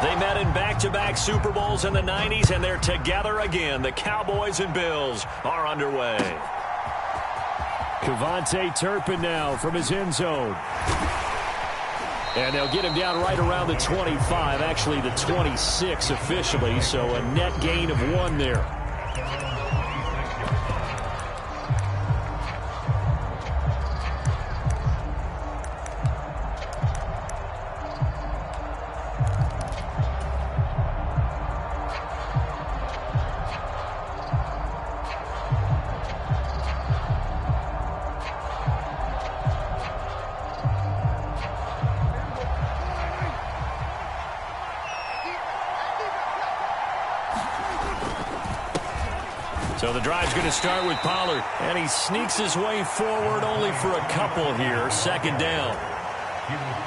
They met in back-to-back Super Bowls in the 90s, and they're together again. The Cowboys and Bills are underway. Kevontae Turpin now from his end zone. And they'll get him down right around the 25, actually the 26 officially, so a net gain of 1 there. So the drive's going to start with Pollard. And he sneaks his way forward only for a couple here. Second down.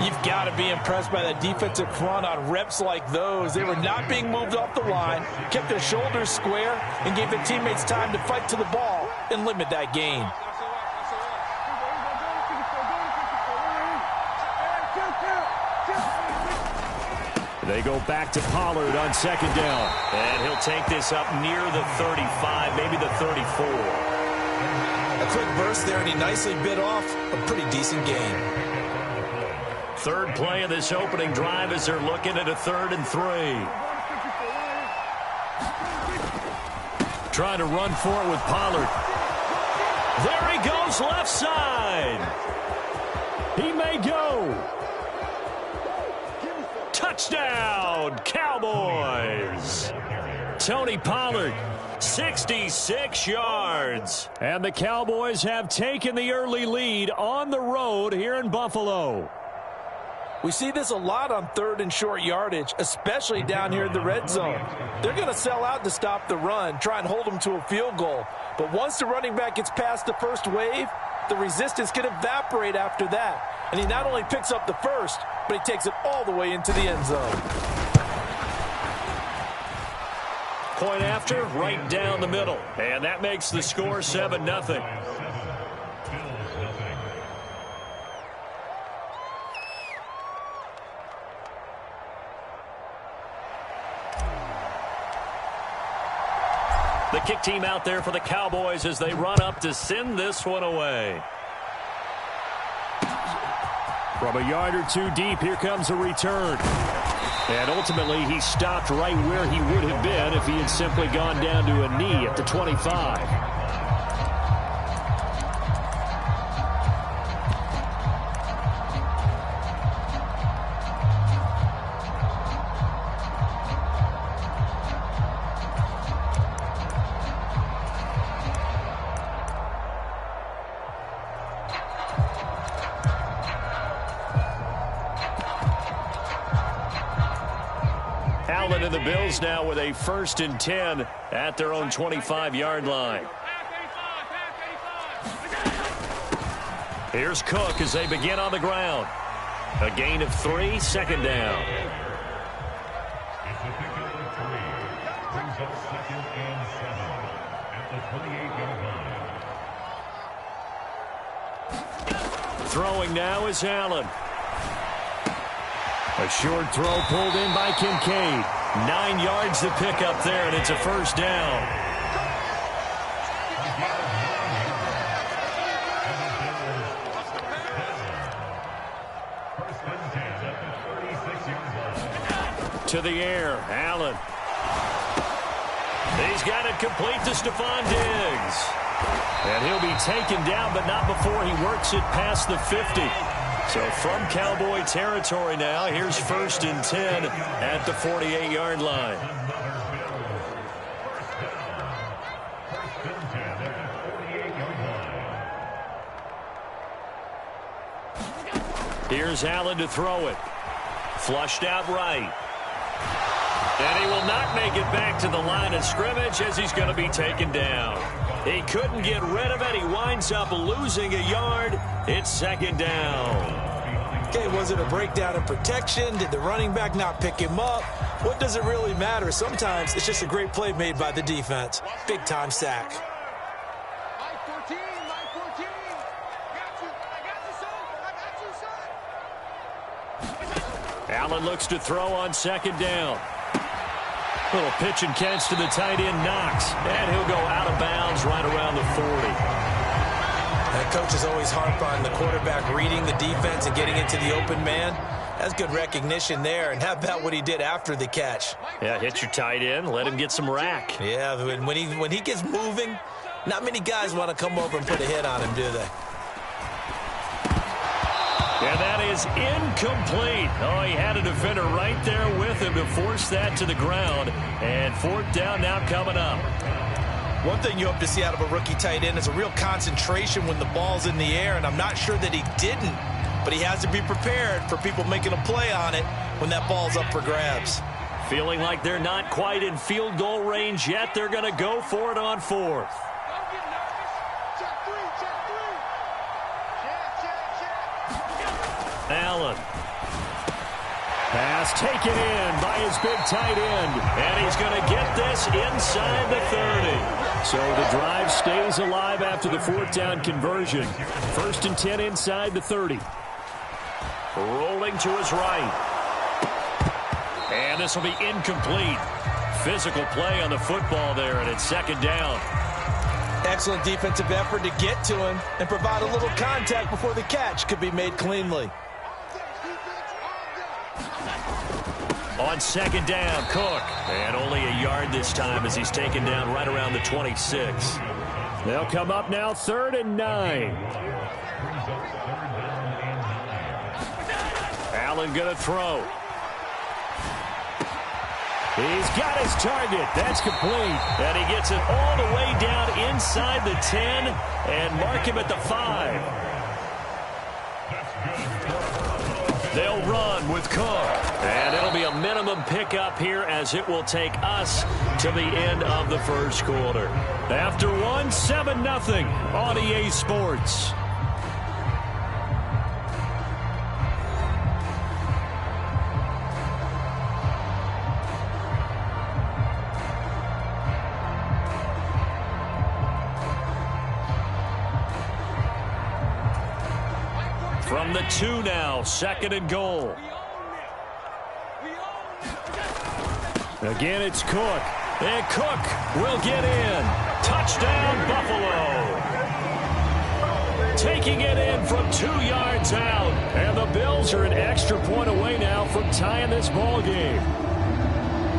You've got to be impressed by that defensive front on reps like those. They were not being moved off the line, kept their shoulders square, and gave their teammates time to fight to the ball and limit that gain. They go back to Pollard on second down. And he'll take this up near the 35, maybe the 34. A quick burst there, and he nicely bit off a pretty decent gain. Third play of this opening drive as they're looking at a 3rd and 3. Trying to run for it with Pollard. There he goes, left side. He may go. Touchdown, Cowboys. Tony Pollard, 66 yards. And the Cowboys have taken the early lead on the road here in Buffalo. We see this a lot on 3rd and short yardage, especially down here in the red zone. They're going to sell out to stop the run, try and hold them to a field goal. But once the running back gets past the first wave, the resistance can evaporate after that. And he not only picks up the first, but he takes it all the way into the end zone. Point after, right down the middle. And that makes the score 7-0. The kick team out there for the Cowboys as they run up to send this one away. From a yard or two deep, here comes a return. And ultimately, he stopped right where he would have been if he had simply gone down to a knee at the 25. And the Bills now with a 1st and 10 at their own 25-yard line. Here's Cook as they begin on the ground. A gain of 3, second down. Throwing now is Allen. A short throw pulled in by Kincaid. 9 yards to pick up there, and it's a first down. To the air, Allen. He's got it complete to Stephon Diggs. And he'll be taken down, but not before he works it past the 50. So from Cowboy territory now, here's 1st and 10 at the 48-yard line. Here's Allen to throw it. Flushed out right. And he will not make it back to the line of scrimmage as he's going to be taken down. He couldn't get rid of it. He winds up losing a yard. It's second down. Okay, was it a breakdown in protection? Did the running back not pick him up? What does it really matter? Sometimes it's just a great play made by the defense. Big-time sack. Allen looks to throw on second down. Little pitch and catch to the tight end, Knox. And he'll go out of bounds right around the 40. That coach is always harp on the quarterback reading the defense and getting into the open man. That's good recognition there. And how about what he did after the catch? Yeah, hit your tight end, let him get some rack. Yeah, when he gets moving, not many guys want to come over and put a hit on him, do they? And that is incomplete. Oh, he had a defender right there with him to force that to the ground. And fourth down now coming up. One thing you hope to see out of a rookie tight end is a real concentration when the ball's in the air, and I'm not sure that he didn't, but he has to be prepared for people making a play on it when that ball's up for grabs. Feeling like they're not quite in field goal range yet. They're going to go for it on fourth. Allen. Pass taken in by his big tight end. And he's going to get this inside the 30. So the drive stays alive after the fourth down conversion. 1st and 10 inside the 30. Rolling to his right. And this will be incomplete. Physical play on the football there, and it's second down. Excellent defensive effort to get to him and provide a little contact before the catch could be made cleanly. On second down, Cook. And only a yard this time as he's taken down right around the 26. They'll come up now 3rd and 9. Allen going to throw. He's got his target. That's complete. And he gets it all the way down inside the 10 and mark him at the 5. They'll run with Cook. And it'll be a minimum pickup here as it will take us to the end of the first quarter. After 7-0 on EA Sports. From the 2 now, 2nd and goal. Again, it's Cook. And Cook will get in. Touchdown, Buffalo. Taking it in from 2 yards out. And the Bills are an extra point away now from tying this ball game.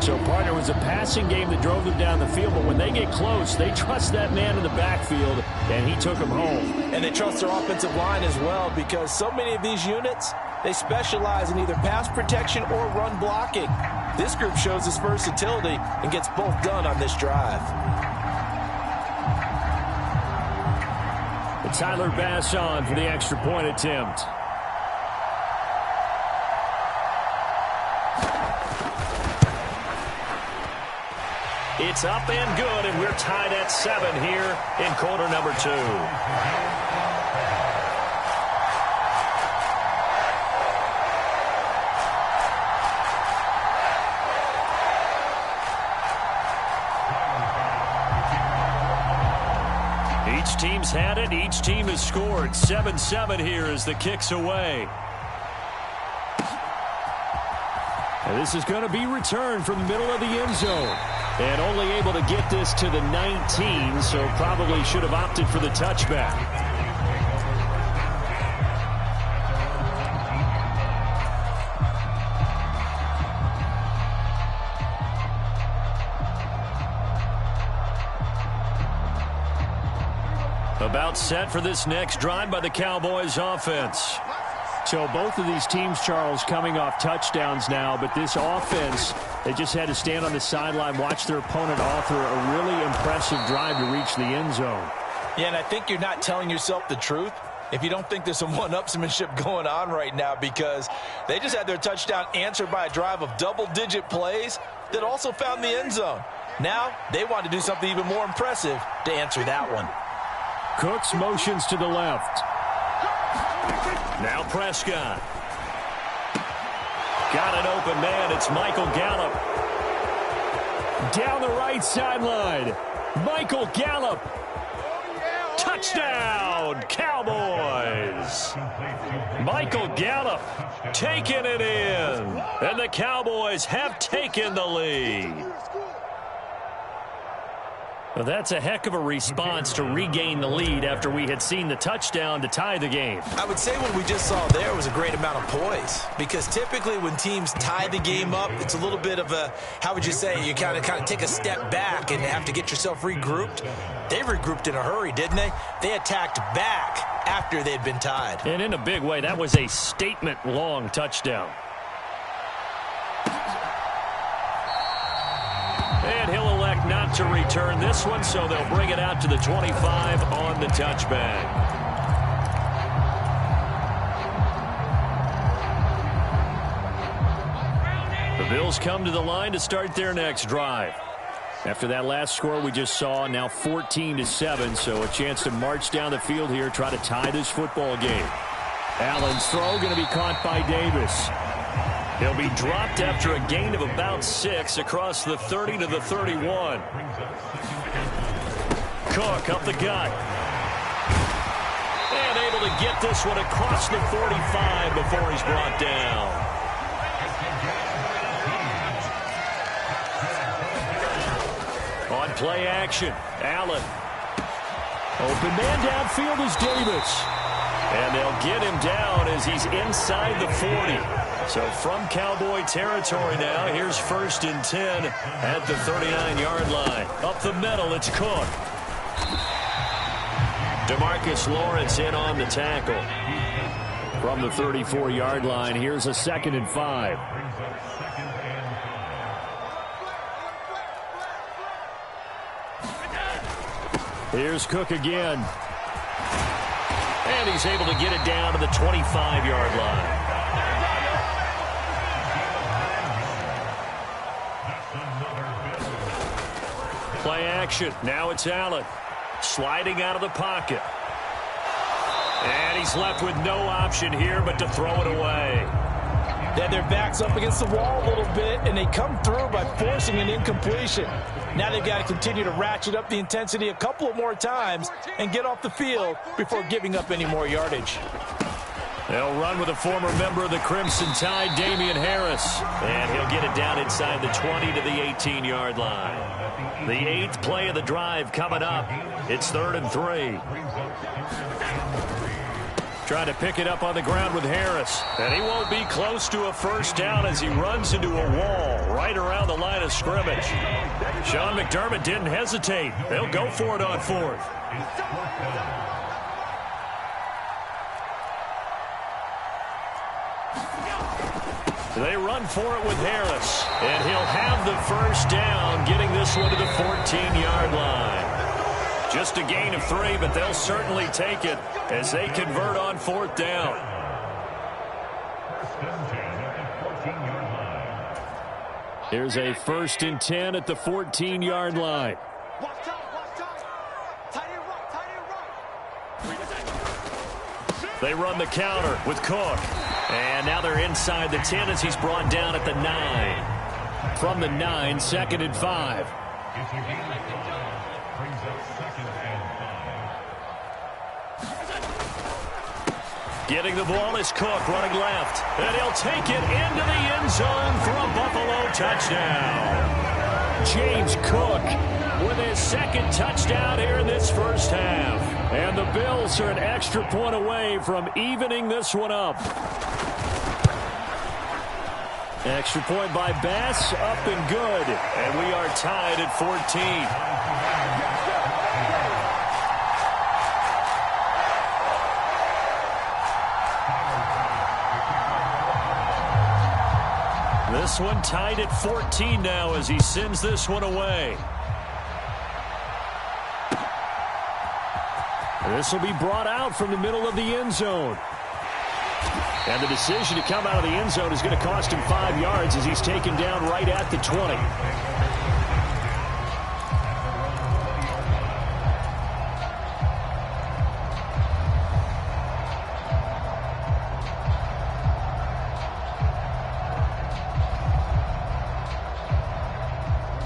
So, partner, it was a passing game that drove them down the field, but when they get close, they trust that man in the backfield, and he took them home. And they trust their offensive line as well, because so many of these units, they specialize in either pass protection or run blocking. This group shows its versatility and gets both done on this drive. And Tyler Bass on for the extra point attempt. It's up and good, and we're tied at 7 here in quarter number 2. Each team's had it. Each team has scored. 7-7 here as the kick's away. And this is going to be returned from the middle of the end zone. And only able to get this to the 19, so probably should have opted for the touchback. About set for this next drive by the Cowboys offense. So both of these teams, Charles, coming off touchdowns now, but this offense, they just had to stand on the sideline, watch their opponent author a really impressive drive to reach the end zone. Yeah, and I think you're not telling yourself the truth if you don't think there's some one-upsmanship going on right now, because they just had their touchdown answered by a drive of double-digit plays that also found the end zone. Now they want to do something even more impressive to answer that one. Cooks motions to the left. Now Prescott. Got an open man. It's Michael Gallup. Down the right sideline. Michael Gallup Touchdown, Cowboys. Michael Gallup taking it in. And the Cowboys have taken the lead. Well, that's a heck of a response to regain the lead after we had seen the touchdown to tie the game. I would say what we just saw there was a great amount of poise, because typically when teams tie the game up, it's a little bit of a, how would you say, you kind of take a step back and have to get yourself regrouped. They regrouped in a hurry, didn't they? They attacked back after they'd been tied. And in a big way, that was a statement-long touchdown. And he'll elect not to return this one, so they'll bring it out to the 25 on the touchback. The Bills come to the line to start their next drive. After that last score we just saw, now 14-7, so a chance to march down the field here, try to tie this football game. Allen's throw going to be caught by Davis. He'll be dropped after a gain of about 6 across the 30 to the 31. Cook up the gut. And able to get this one across the 45 before he's brought down. On play action, Allen. Open man downfield is Davis. And they'll get him down as he's inside the 40. So from Cowboy territory now, here's 1st and 10 at the 39-yard line. Up the middle, it's Cook. DeMarcus Lawrence in on the tackle. From the 34-yard line, here's a 2nd and 5. Here's Cook again. And he's able to get it down to the 25-yard line. Play action. Now it's Allen. Sliding out of the pocket. And he's left with no option here but to throw it away. They had their backs up against the wall a little bit, and they come through by forcing an incompletion. Now they've got to continue to ratchet up the intensity a couple of more times and get off the field before giving up any more yardage. They'll run with a former member of the Crimson Tide, Damian Harris. And he'll get it down inside the 20 to the 18-yard line. The 8th play of the drive coming up. It's 3rd and 3. Trying to pick it up on the ground with Harris. And he won't be close to a first down as he runs into a wall right around the line of scrimmage. Sean McDermott didn't hesitate. They'll go for it on 4th. They run for it with Harris. And he'll have the first down, getting this one to the 14-yard line. Just a gain of 3, but they'll certainly take it as they convert on 4th down. Here's a 1st and 10 at the 14-yard line. They run the counter with Cook. And now they're inside the 10 as he's brought down at the 9. From the 9, 2nd and 5. Getting the ball is Cook running left. And he'll take it into the end zone for a Buffalo touchdown. James Cook with his 2nd touchdown here in this first half. And the Bills are an extra point away from evening this one up. Extra point by Bass, up and good. And we are tied at 14. This one tied at 14 now as he sends this one away. This will be brought out from the middle of the end zone. And the decision to come out of the end zone is going to cost him 5 yards as he's taken down right at the 20.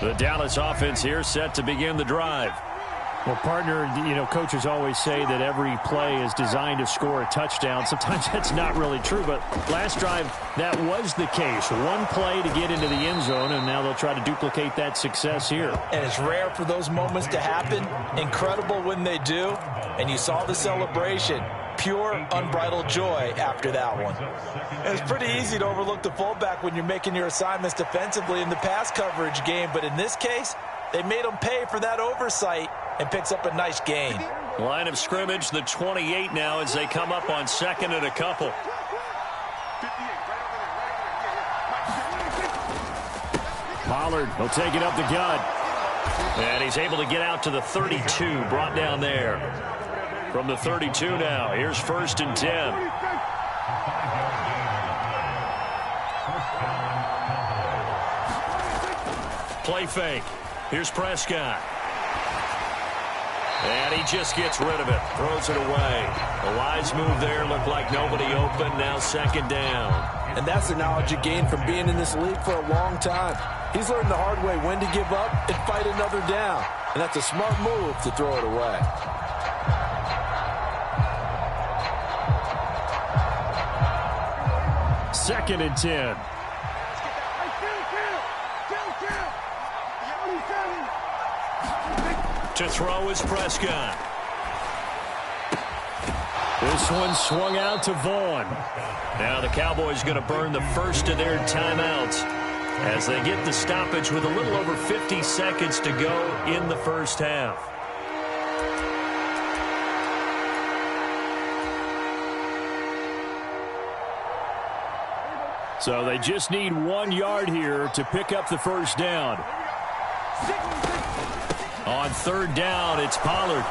The Dallas offense here set to begin the drive. Well, partner, coaches always say that every play is designed to score a touchdown. Sometimes that's not really true, but last drive, that was the case. One play to get into the end zone, and now they'll try to duplicate that success here. And it's rare for those moments to happen. Incredible when they do. And you saw the celebration. Pure, unbridled joy after that one. And it's pretty easy to overlook the fullback when you're making your assignments defensively in the pass coverage game, but in this case, they made him pay for that oversight and picks up a nice gain. Line of scrimmage, the 28 now as they come up on second and a couple. Pollard will take it up the gut. And he's able to get out to the 32, brought down there. From the 32 now, here's 1st and 10. Play fake. Here's Prescott. And he just gets rid of it. Throws it away. A wise move there. Looked like nobody open. Now 2nd down. And that's the knowledge you gain from being in this league for a long time. He's learned the hard way when to give up and fight another down. And that's a smart move to throw it away. Second and 10. To throw is Prescott. This one swung out to Vaughn. Now the Cowboys going to burn the first of their timeouts as they get the stoppage with a little over 50 seconds to go in the first half. So they just need 1 yard here to pick up the first down. On 3rd down, it's Pollard.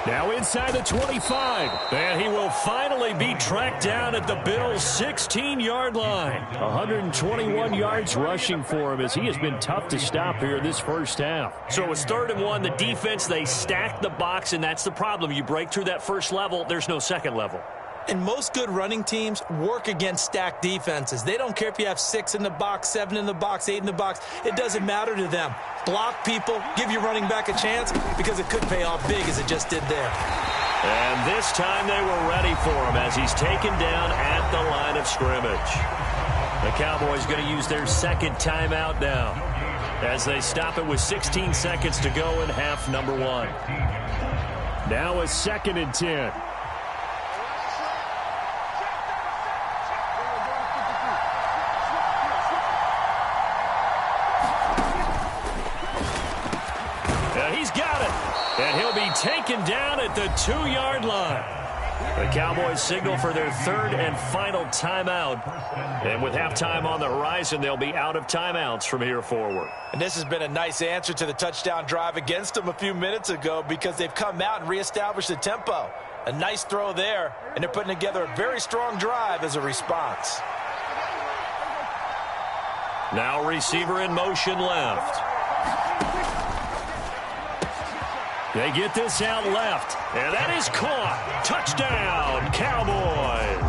Now inside the 25. And he will finally be tracked down at the Bills' 16-yard line. 121 yards rushing for him as he has been tough to stop here this first half. So it's 3rd and 1. The defense, they stack the box, and that's the problem. You break through that first level, there's no second level. And most good running teams work against stacked defenses. They don't care if you have 6 in the box, 7 in the box, 8 in the box. It doesn't matter to them. Block people, give your running back a chance because it could pay off big as it just did there. And this time they were ready for him as he's taken down at the line of scrimmage. The Cowboys going to use their 2nd timeout now as they stop it with 16 seconds to go in half number 1. Now a 2nd and 10. He's got it, and he'll be taken down at the 2-yard line. The Cowboys signal for their 3rd and final timeout. And with halftime on the horizon, they'll be out of timeouts from here forward. And this has been a nice answer to the touchdown drive against them a few minutes ago because they've come out and reestablished the tempo. A nice throw there, and they're putting together a very strong drive as a response. Now receiver in motion left. They get this out left, and that is caught. Touchdown, Cowboys.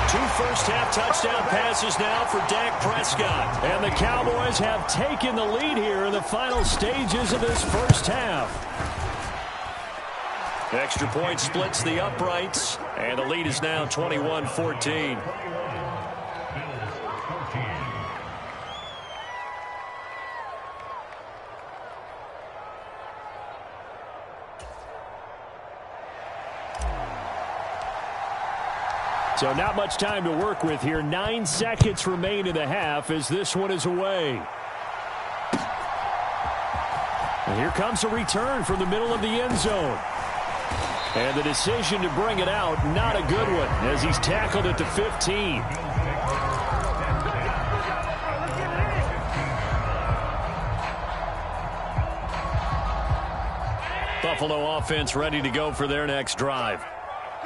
2 first-half touchdown passes now for Dak Prescott. And the Cowboys have taken the lead here in the final stages of this first half. Extra point splits the uprights, and the lead is now 21-14. So not much time to work with here. 9 seconds remain in the half as this one is away. And here comes a return from the middle of the end zone. And the decision to bring it out, not a good one, as he's tackled at the 15. Buffalo offense ready to go for their next drive.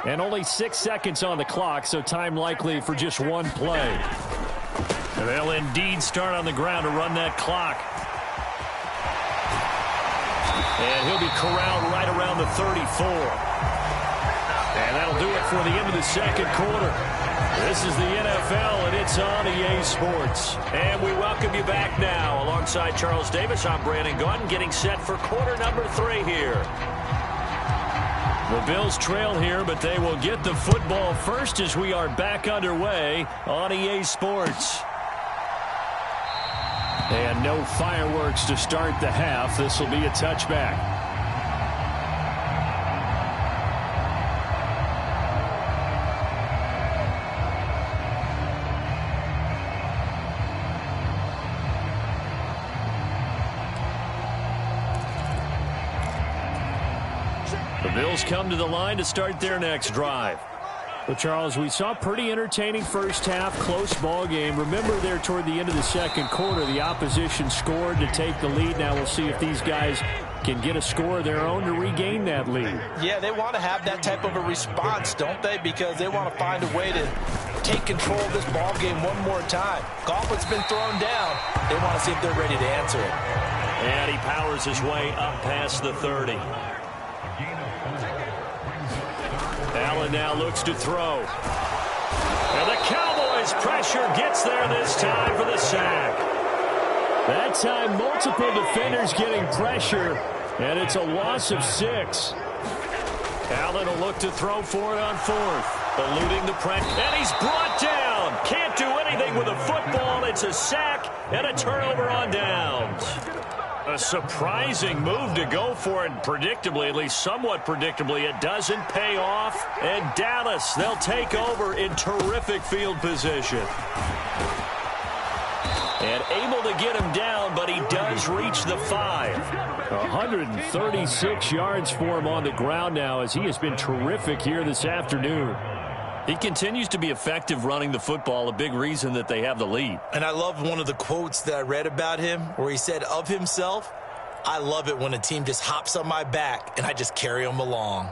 And only 6 seconds on the clock, so time likely for just one play. They'll indeed start on the ground to run that clock. And he'll be corralled right around the 34. And that'll that'll do it for the end of the second quarter. This is the NFL, and it's on EA Sports. And we welcome you back now. Alongside Charles Davis, I'm Brandon Gunn, getting set for quarter number 3 here. The Bills trail here, but they will get the football first as we are back underway on EA Sports. And no fireworks to start the half. This will be a touchback. The Bills come to the line to start their next drive. Well, Charles, we saw a pretty entertaining first half, close ball game. Remember there toward the end of the second quarter, the opposition scored to take the lead. Now we'll see if these guys can get a score of their own to regain that lead. Yeah, they want to have that type of a response, don't they? Because they want to find a way to take control of this ball game one more time. Gauntlet's been thrown down. They want to see if they're ready to answer it. And he powers his way up past the 30. Allen now looks to throw. And the Cowboys' pressure gets there this time for the sack. That time, multiple defenders getting pressure, and it's a loss of 6. Allen will look to throw for it on 4th. Eluding the pressure. And he's brought down. Can't do anything with a football. It's a sack and a turnover on downs. A surprising move to go for it, predictably, at least somewhat predictably. It doesn't pay off, and Dallas, they'll take over in terrific field position. And able to get him down, but he does reach the 5. 136 yards for him on the ground now, as he has been terrific here this afternoon. He continues to be effective running the football, a big reason that they have the lead. And I love one of the quotes that I read about him where he said of himself, "I love it when a team just hops on my back and I just carry them along."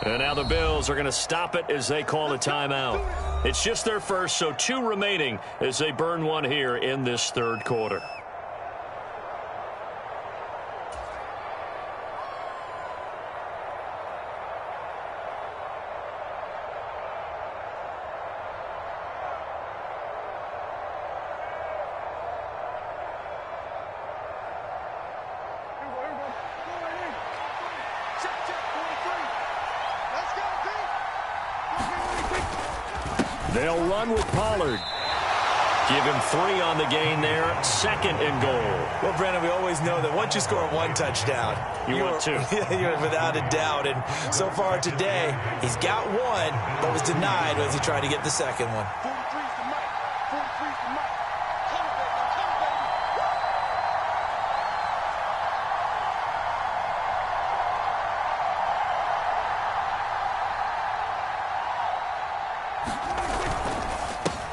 And now the Bills are going to stop it as they call a timeout. It's just their first, so 2 remaining as they burn one here in this third quarter. They'll run with Pollard. Give him 3 on the gain there. 2nd and goal. Well, Brandon, we always know that once you score 1 touchdown, you want 2. You're without a doubt. And so far today, he's got 1, but was denied as he tried to get the second one.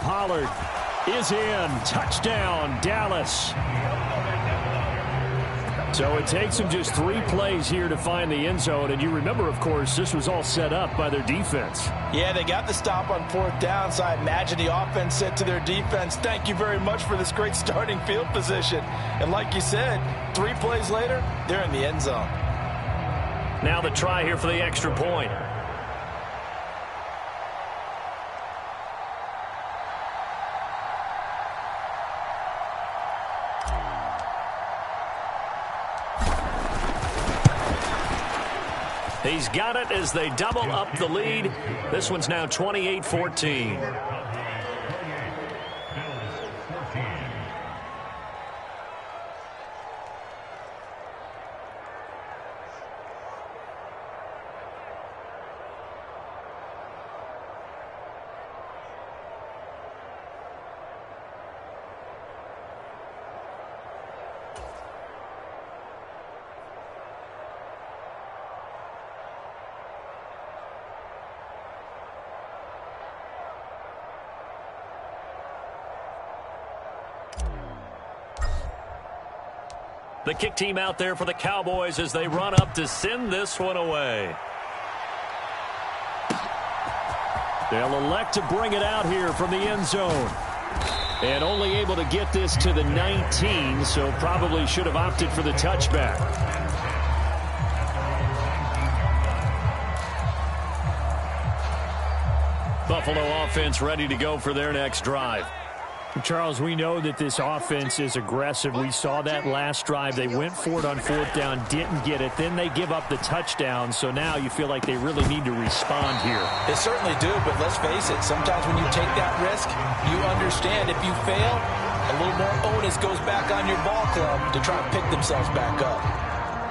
Pollard is in. Touchdown, Dallas. So it takes them just 3 plays here to find the end zone. And you remember, of course, this was all set up by their defense. Yeah, they got the stop on 4th down, so I imagine the offense said to their defense, "Thank you very much for this great starting field position." And like you said, 3 plays later, they're in the end zone. Now the try here for the extra point. He's got it as they double up the lead. This one's now 28-14. The kick team out there for the Cowboys as they run up to send this one away. They'll elect to bring it out here from the end zone. And only able to get this to the 19, so probably should have opted for the touchback. Buffalo offense ready to go for their next drive. Charles, we know that this offense is aggressive. We saw that last drive. They went for it on fourth down, didn't get it. Then they give up the touchdown. So now you feel like they really need to respond here. They certainly do, but let's face it. Sometimes when you take that risk, you understand if you fail, a little more onus goes back on your ball club to try and pick themselves back up.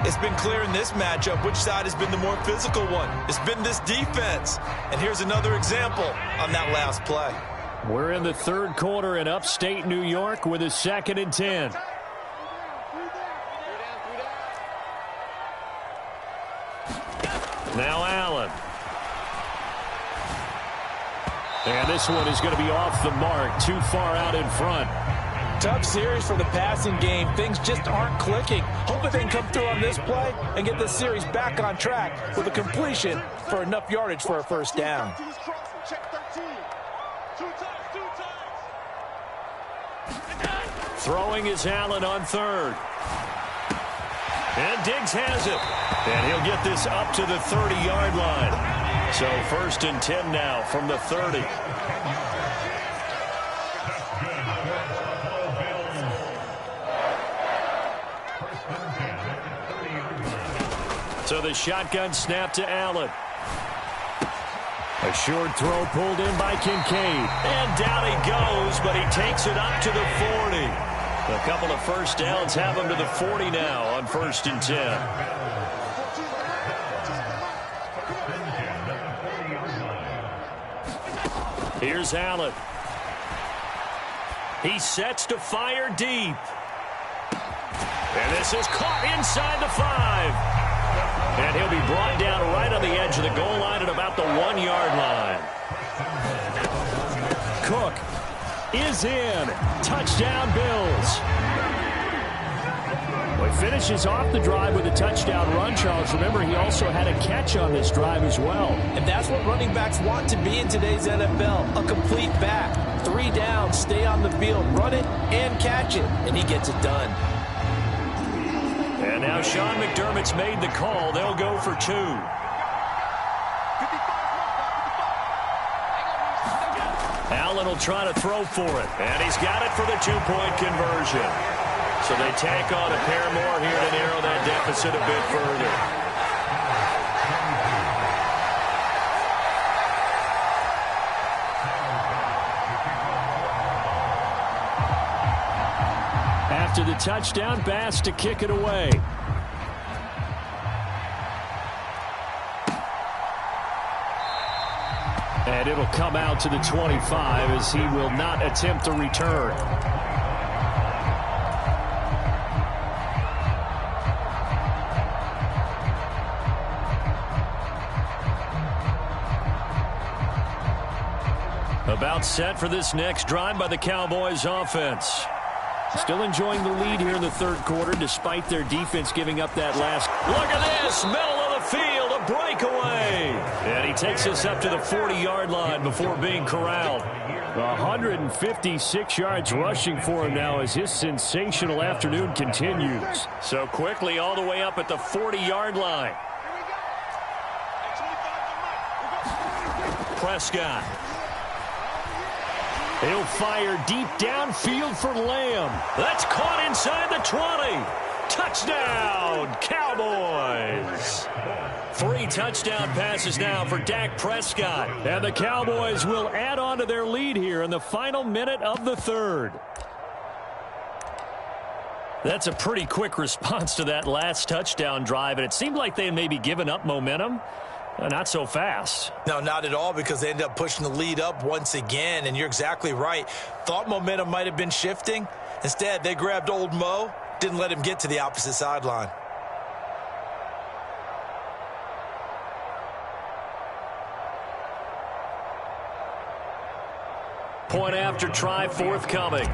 It's been clear in this matchup which side has been the more physical one. It's been this defense. And here's another example on that last play. We're in the third quarter in upstate New York with a 2nd and 10. Now Allen. And this one is going to be off the mark, too far out in front. Tough series for the passing game. Things just aren't clicking. Hoping they can come through on this play and get this series back on track with a completion for enough yardage for a first down. Throwing is Allen on third. And Diggs has it. And he'll get this up to the 30-yard line. So 1st and 10 now from the 30. So the shotgun snap to Allen. A short throw pulled in by Kincaid. And down he goes, but he takes it up to the 40. A couple of first downs have him to the 40 now on 1st and 10. Here's Allen. He sets to fire deep. And this is caught inside the 5. And he'll be brought down right on the edge of the goal line at about the 1-yard line. Cook is in. Touchdown, Bills. Well, he finishes off the drive with a touchdown run, Charles. Remember, he also had a catch on this drive as well. And that's what running backs want to be in today's NFL, a complete back. 3 downs, stay on the field, run it and catch it, and he gets it done. And now Sean McDermott's made the call. They'll go for 2. Allen will try to throw for it. And he's got it for the 2-point conversion. So they tack on a pair more here to narrow that deficit a bit further. After the touchdown, Bass to kick it away. And it'll come out to the 25 as he will not attempt a return. About set for this next drive by the Cowboys offense. Still enjoying the lead here in the third quarter despite their defense giving up that last. Look at this, middle of the field, a breakaway. And he takes us up to the 40-yard line before being corralled. 156 yards rushing for him now as his sensational afternoon continues. So quickly all the way up at the 40-yard line. Prescott. He'll fire deep downfield for Lamb. That's caught inside the 20. Touchdown, Cowboys. 3 touchdown passes now for Dak Prescott. And the Cowboys will add on to their lead here in the final minute of the third. That's a pretty quick response to that last touchdown drive, and it seemed like they had maybe given up momentum. Not so fast. No, not at all, because they ended up pushing the lead up once again, and you're exactly right. Thought momentum might have been shifting. Instead, they grabbed old Mo, didn't let him get to the opposite sideline. Point after try forthcoming.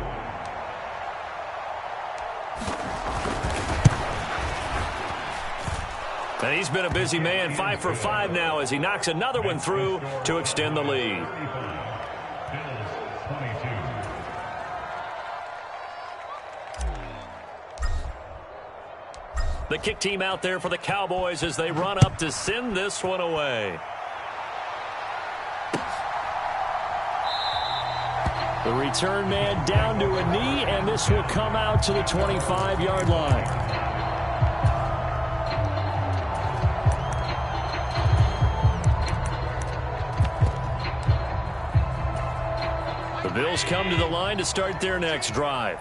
And he's been a busy man, 5 for 5 now as he knocks another one through to extend the lead. The kick team out there for the Cowboys as they run up to send this one away. The return man down to a knee, and this will come out to the 25-yard line. The Bills come to the line to start their next drive.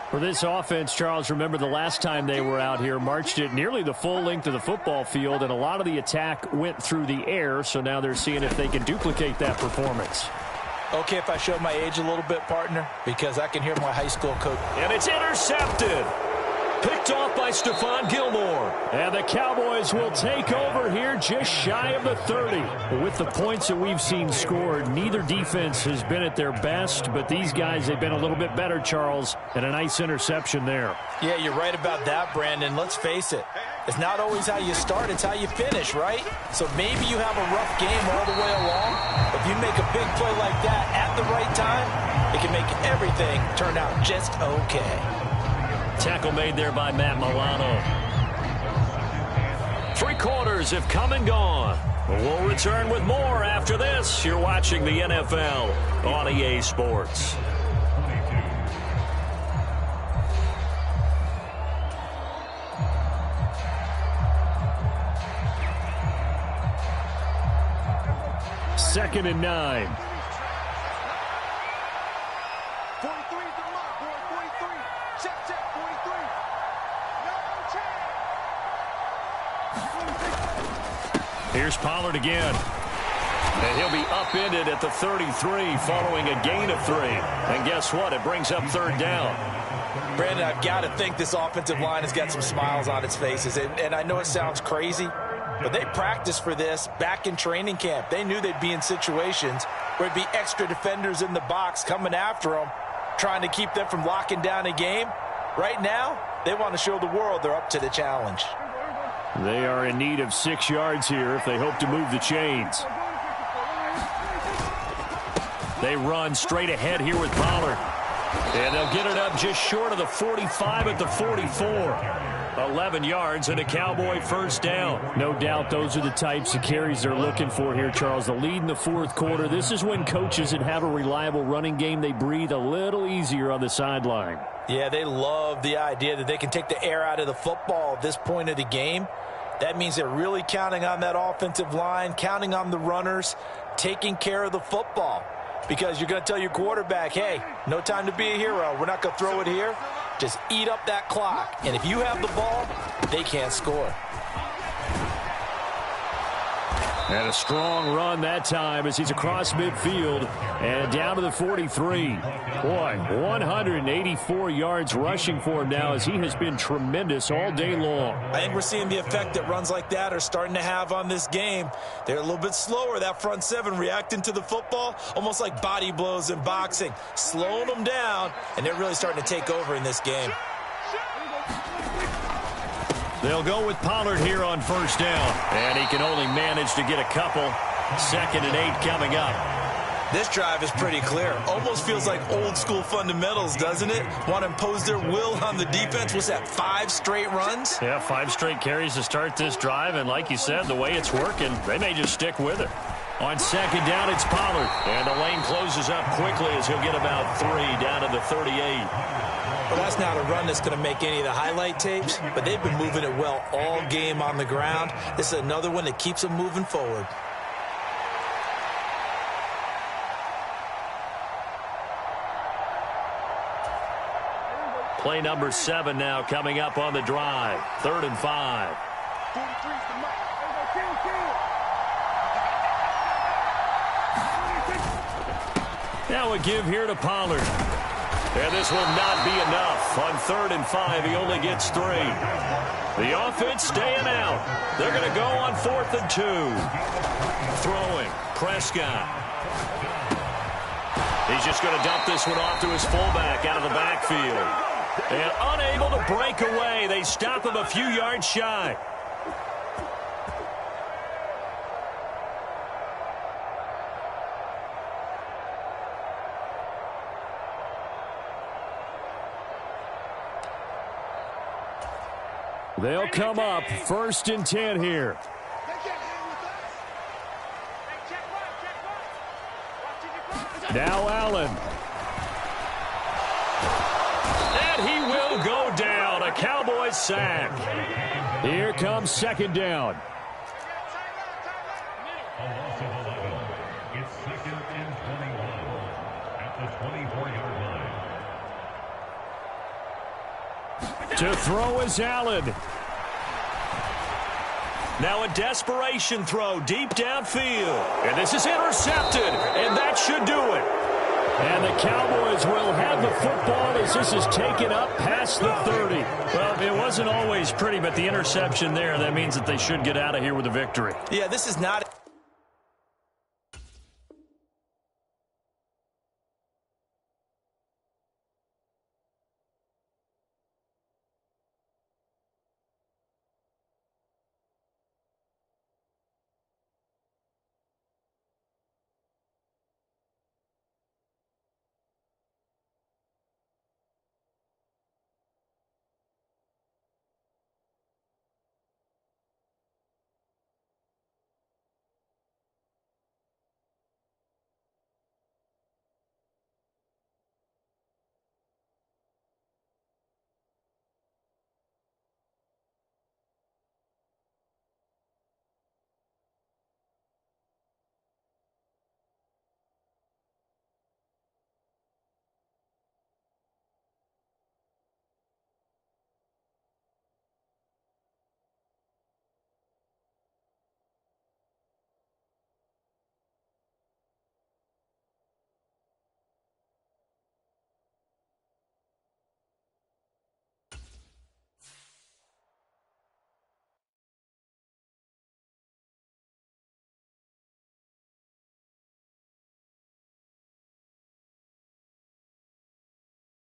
For this offense, Charles, remember the last time they were out here, marched it nearly the full length of the football field, and a lot of the attack went through the air, so now they're seeing if they can duplicate that performance. Okay, if I show my age a little bit, partner, because I can hear my high school coach. And it's intercepted. Picked off by Stephon Gilmore. And the Cowboys will take over here just shy of the 30. With the points that we've seen scored, neither defense has been at their best, but these guys, they've been a little bit better, Charles, and a nice interception there. Yeah, you're right about that, Brandon. Let's face it. It's not always how you start, it's how you finish, right? So maybe you have a rough game all the way along. If you make a big play like that at the right time, it can make everything turn out just okay. Tackle made there by Matt Milano. 3 quarters have come and gone. We'll return with more after this. You're watching the NFL on EA Sports. Second and 9. 43 is the mark, boy. 43. Check, 43. No change. Here's Pollard again. And he'll be upended at the 33 following a gain of 3. And guess what? It brings up third down. Brandon, I've got to think this offensive line has got some smiles on its faces. And I know it sounds crazy, but they practiced for this back in training camp. They knew they'd be in situations where it'd be extra defenders in the box coming after them, trying to keep them from locking down a game. Right now, they want to show the world they're up to the challenge. They are in need of 6 yards here if they hope to move the chains. They run straight ahead here with Pollard. And they'll get it up just short of the 45 at the 44. 11 yards and a Cowboy first down. No doubt those are the types of carries they're looking for here, Charles. The lead in the fourth quarter. This is when coaches that have a reliable running game, they breathe a little easier on the sideline. Yeah, they love the idea that they can take the air out of the football at this point of the game. That means they're really counting on that offensive line, counting on the runners, taking care of the football. Because you're going to tell your quarterback, hey, no time to be a hero. We're not going to throw it here. Just eat up that clock. And if you have the ball, they can't score. And a strong run that time as he's across midfield and down to the 43. Boy, 184 yards rushing for him now as he has been tremendous all day long. I think we're seeing the effect that runs like that are starting to have on this game. They're a little bit slower, that front seven, reacting to the football, almost like body blows in boxing, slowing them down, and they're really starting to take over in this game. They'll go with Pollard here on first down. And he can only manage to get a couple. 2nd and 8 coming up. This drive is pretty clear. Almost feels like old school fundamentals, doesn't it? Want to impose their will on the defense. What's that, 5 straight runs? Yeah, 5 straight carries to start this drive. And like you said, the way it's working, they may just stick with it. On 2nd down, it's Pollard. And the lane closes up quickly as he'll get about 3 down to the 38. Well, that's not a run that's going to make any of the highlight tapes, but they've been moving it well all game on the ground. This is another one that keeps them moving forward. Play number 7 now coming up on the drive. 3rd and 5. Now a give here to Pollard. And this will not be enough. On 3rd and 5, he only gets 3. The offense staying out. They're going to go on 4th and 2. Throwing, Prescott. He's just going to dump this one off to his fullback out of the backfield. And unable to break away. They stop him a few yards shy. They'll come up 1st and 10 here. Now Allen. Cowboys sack. Here comes second down. A loss of 11. It's 2nd and 21 at the 24-yard line. To throw is Allen. Now a desperation throw deep downfield. And this is intercepted, and that should do it. And the Cowboys will have the football as this is taken up past the 30. Well, it wasn't always pretty, but the interception there, that means that they should get out of here with a victory. Yeah, this is not...